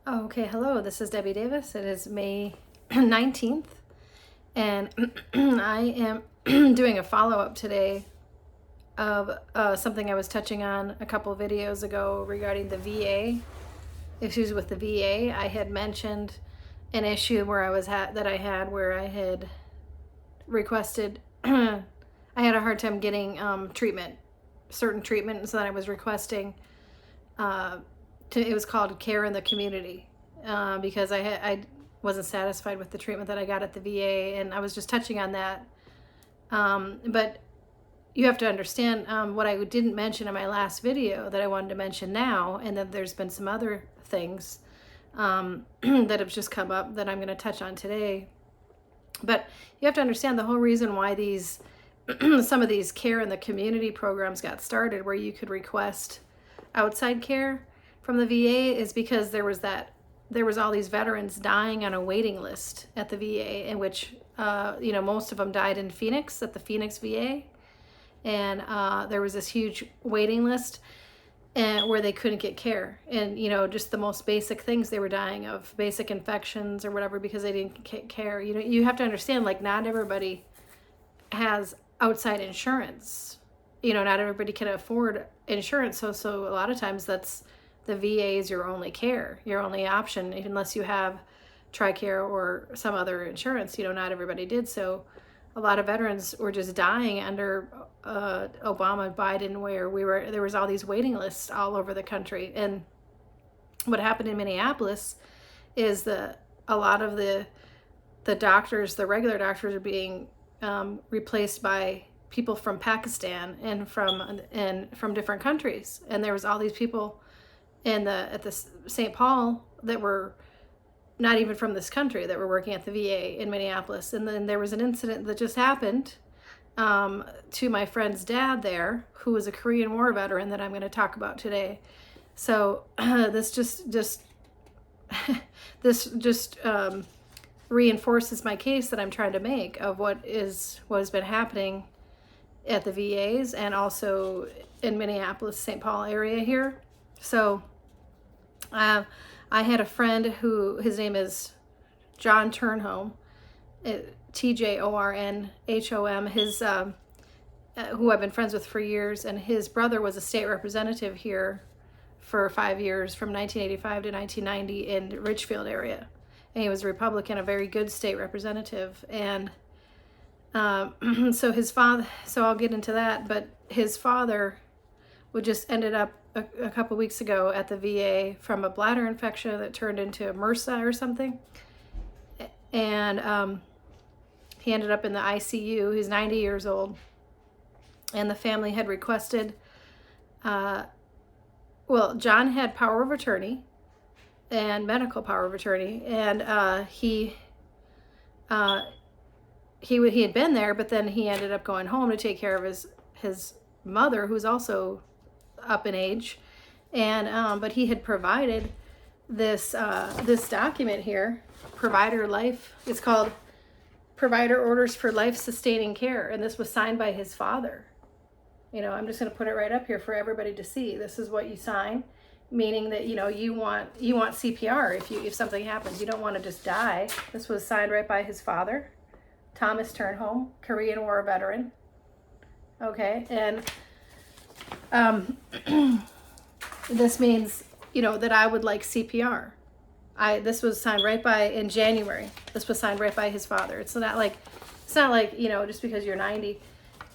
Okay, hello, this is Debbie Davis. It is May 19th, and I am doing a follow-up today of something I was touching on a couple of videos ago regarding the VA, issues with the VA. I had mentioned an issue where I had requested, I had a hard time getting certain treatment, and so that I was requesting it was called Care in the Community, because I wasn't satisfied with the treatment that I got at the VA, and I was just touching on that. But you have to understand what I didn't mention in my last video that I wanted to mention now, and then there's been some other things that have just come up that I'm going to touch on today. But you have to understand the whole reason why these some of these care in the community programs got started, where you could request outside care from the VA, is because there was all these veterans dying on a waiting list at the VA, in which most of them died in Phoenix, at the Phoenix VA, and there was this huge waiting list where they couldn't get care, and just the most basic things they were dying of, basic infections or whatever, because they didn't get care. You have to understand, like, not everybody has outside insurance. Not everybody can afford insurance, so a lot of times that's the VA is your only care, your only option, unless you have TRICARE or some other insurance. Not everybody did. So a lot of veterans were just dying under Obama, Biden, where there was all these waiting lists all over the country. And what happened in Minneapolis is a lot of the doctors, the regular doctors, are being replaced by people from Pakistan and from different countries. And there was all these people at the St. Paul that were not even from this country that were working at the VA in Minneapolis. And then there was an incident that just happened to my friend's dad there, who was a Korean War veteran that I'm going to talk about today. So this just reinforces my case that I'm trying to make of what has been happening at the VAs and also in Minneapolis, St. Paul area here. So I had a friend who, his name is John Tjornhom, Tjornhom, who I've been friends with for years, and his brother was a state representative here for 5 years, from 1985 to 1990 in the Richfield area. And he was a Republican, a very good state representative. And so his father, so I'll get into that, but his father just ended up a couple weeks ago at the VA from a bladder infection that turned into MRSA or something. And he ended up in the ICU. He's 90 years old. And the family had requested, John had power of attorney and medical power of attorney. And he had been there, but then he ended up going home to take care of his mother, who's also up in age, and but he had provided this document here, it's called Provider Orders for Life Sustaining Care, and this was signed by his father. I'm just going to put it right up here for everybody to see. This is what you sign, meaning that you want CPR if something happens. You don't want to just die. This was signed right by his father, Thomas Tjornhom, Korean War veteran. Okay, and this means, that I would like CPR. This was signed in January. This was signed right by his father. It's not like, just because you're 90,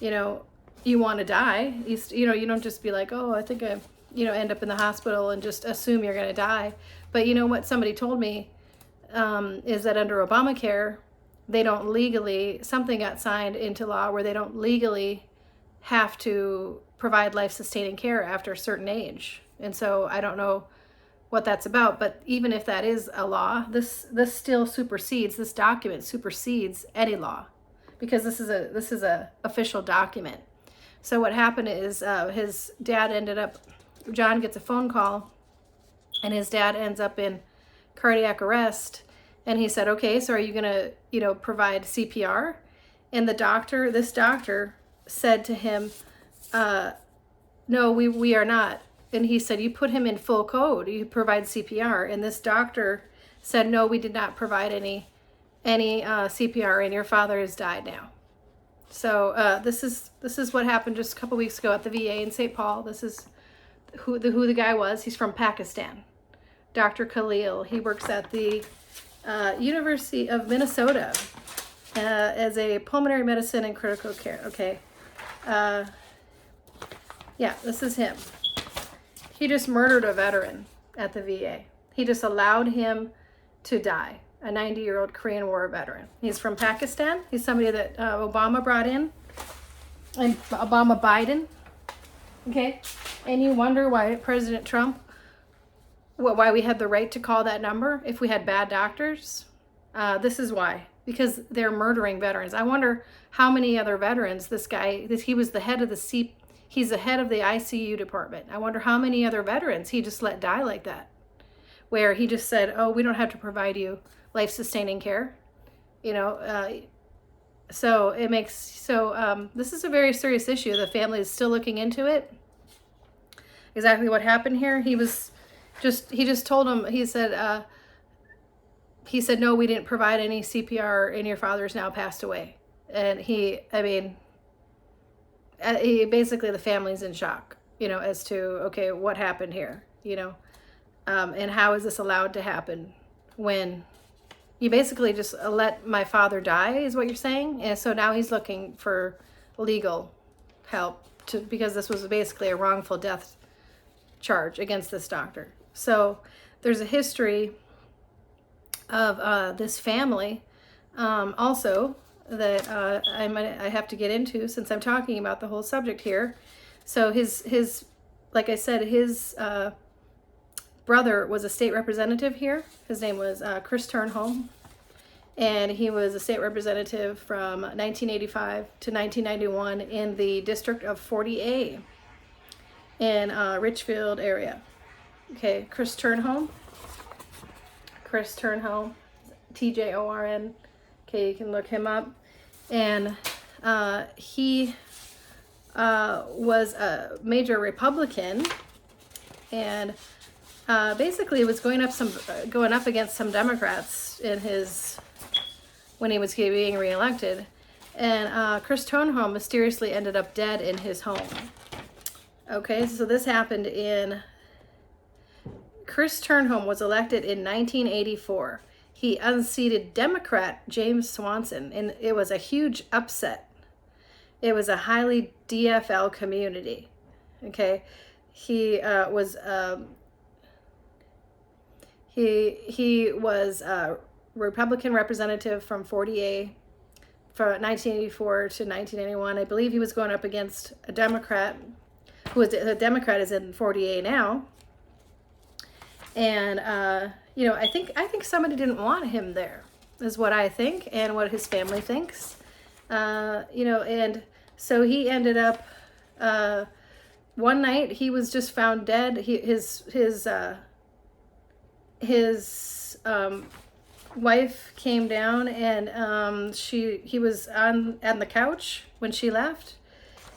you want to die. You don't just be like, oh, I think I, end up in the hospital and just assume you're going to die. But what somebody told me is that under Obamacare, something got signed into law where they don't legally have to provide life-sustaining care after a certain age. And so I don't know what that's about, but even if that is a law, this document supersedes any law, because this is a official document. So what happened is his dad John gets a phone call, and his dad ends up in cardiac arrest, and he said, okay, so are you going to provide CPR? And this doctor said to him, no, we are not. and he said, you put him in full code, you provide CPR. And this doctor said, no, we did not provide any CPR, and your father has died now. So this is what happened just a couple weeks ago at the VA in St. Paul. This is who the guy was. He's from Pakistan, Dr. Khalil. He works at the University of Minnesota as a pulmonary medicine and critical care. Okay. Yeah, this is him. He just murdered a veteran at the VA. He just allowed him to die, a 90-year-old Korean War veteran. He's from Pakistan. He's somebody that Obama brought in, and Biden. Okay, and you wonder why President Trump, why we had the right to call that number if we had bad doctors. This is why, because they're murdering veterans. I wonder how many other veterans he was the head of he's the head of the ICU department. I wonder how many other veterans he just let die like that, where he just said, oh, we don't have to provide you life-sustaining care. So this is a very serious issue. The family is still looking into it. Exactly what happened here. He just told him, he said, no, we didn't provide any CPR and your father's now passed away. And he basically, the family's in shock, as to, okay, what happened here, and how is this allowed to happen when you basically just let my father die, is what you're saying. And so now he's looking for legal help because this was basically a wrongful death charge against this doctor. So there's a history of this family also that I have to get into since I'm talking about the whole subject here. So his like I said, his brother was a state representative here. His name was Chris Tjornhom, and he was a state representative from 1985 to 1991 in the District of 40A in Richfield area. Okay, Chris Tjornhom, Tjorn. Okay, you can look him up. And he was a major Republican, and basically was going up against some Democrats when he was being reelected. And Chris Tjornhom mysteriously ended up dead in his home. Okay, so this happened Chris Tjornhom was elected in 1984. He unseated Democrat James Swanson, and it was a huge upset. It was a highly DFL community. Okay, he was a Republican representative from 40A from 1984 to 1991. I believe he was going up against a Democrat, the Democrat is in 40A now. And I think somebody didn't want him there, is what I think, and what his family thinks. And so he ended up one night he was just found dead. His wife came down, and he was on the couch when she left,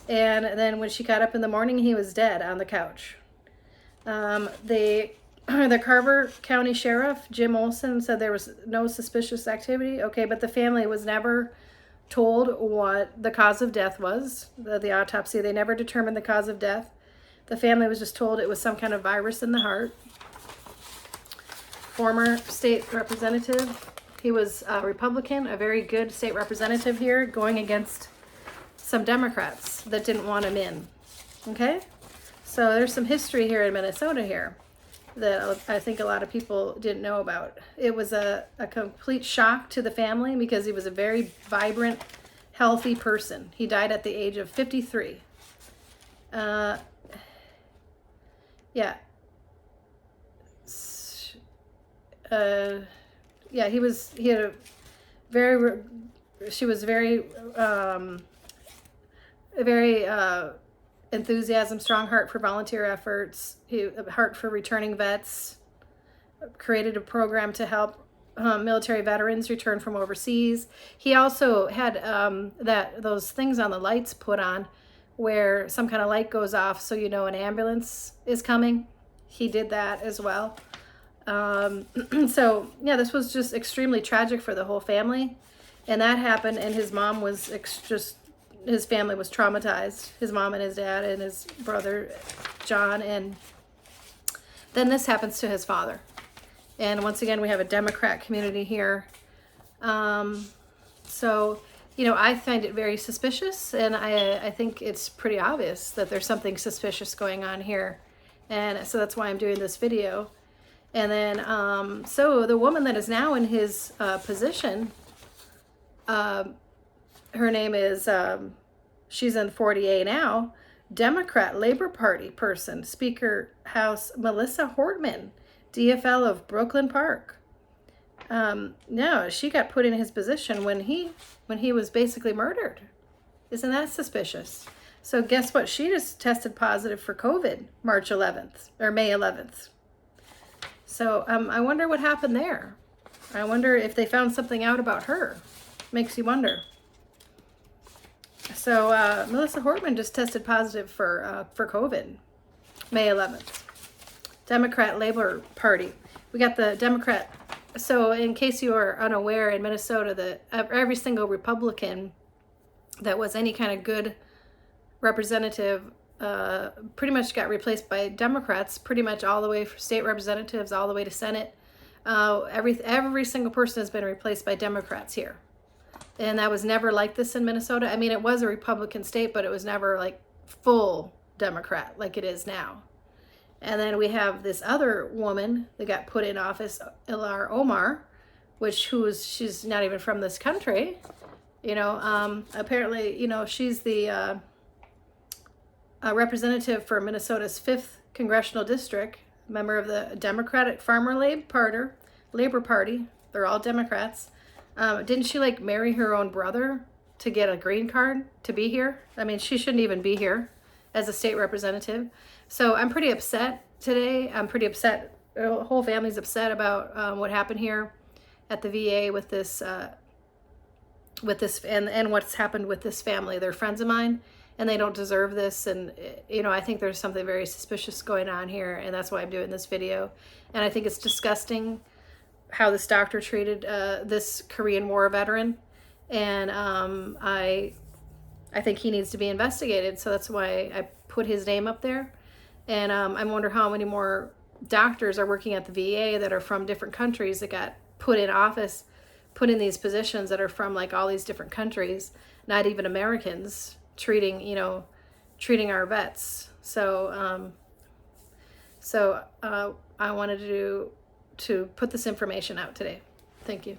and then when she got up in the morning, he was dead on the couch. The Carver County Sheriff, Jim Olson, said there was no suspicious activity. Okay, but the family was never told what the cause of death was, the autopsy. They never determined the cause of death. The family was just told it was some kind of virus in the heart. Former state representative. He was a Republican, a very good state representative here, going against some Democrats that didn't want him in. Okay? So there's some history here in Minnesota here that I think a lot of people didn't know about. It was a complete shock to the family because he was a very vibrant, healthy person. He died at the age of 53. Yeah. She was very enthusiasm, strong heart for volunteer efforts, a heart for returning vets, created a program to help military veterans return from overseas. He also had those things on the lights put on where some kind of light goes off so you know an ambulance is coming. He did that as well. So yeah, this was just extremely tragic for the whole family. And that happened, and his mom was his family was traumatized. His mom and his dad and his brother, John. And then this happens to his father. And once again, we have a Democrat community here. So, you know, I find it very suspicious, and I think it's pretty obvious that there's something suspicious going on here. And so that's why I'm doing this video. And then, so the woman that is now in his position, her name is, she's in 40A now, Democrat Labor Party person, Speaker House Melissa Hortman, DFL of Brooklyn Park. No, she got put in his position when he was basically murdered. Isn't that suspicious? So guess what? She just tested positive for COVID March 11th or May 11th. So I wonder what happened there. I wonder if they found something out about her. Makes you wonder. So Melissa Hortman just tested positive for COVID May 11th. Democrat Labor Party. We got the Democrat. So in case you are unaware, in Minnesota, every single Republican that was any kind of good representative pretty much got replaced by Democrats, pretty much all the way from state representatives all the way to Senate. Every single person has been replaced by Democrats here. And that was never like this in Minnesota. I mean, it was a Republican state, but it was never like full Democrat like it is now. And then we have this other woman that got put in office, Ilhan Omar, she's not even from this country. You know, apparently, you know, she's the representative for Minnesota's 5th congressional district, member of the Democratic Farmer Labor Party. They're all Democrats. Didn't she like marry her own brother to get a green card to be here? I mean, she shouldn't even be here as a state representative. So I'm pretty upset today. I'm pretty upset. The whole family's upset about what happened here at the VA with this and what's happened with this family. They're friends of mine, and they don't deserve this. And you know, I think there's something very suspicious going on here, and that's why I'm doing this video. And I think it's disgusting how this doctor treated this Korean War veteran, and I think he needs to be investigated. So that's why I put his name up there. And I wonder how many more doctors are working at the VA that are from different countries that got put in office, put in these positions that are from like all these different countries, not even Americans, treating our vets. So I wanted to put this information out today. Thank you.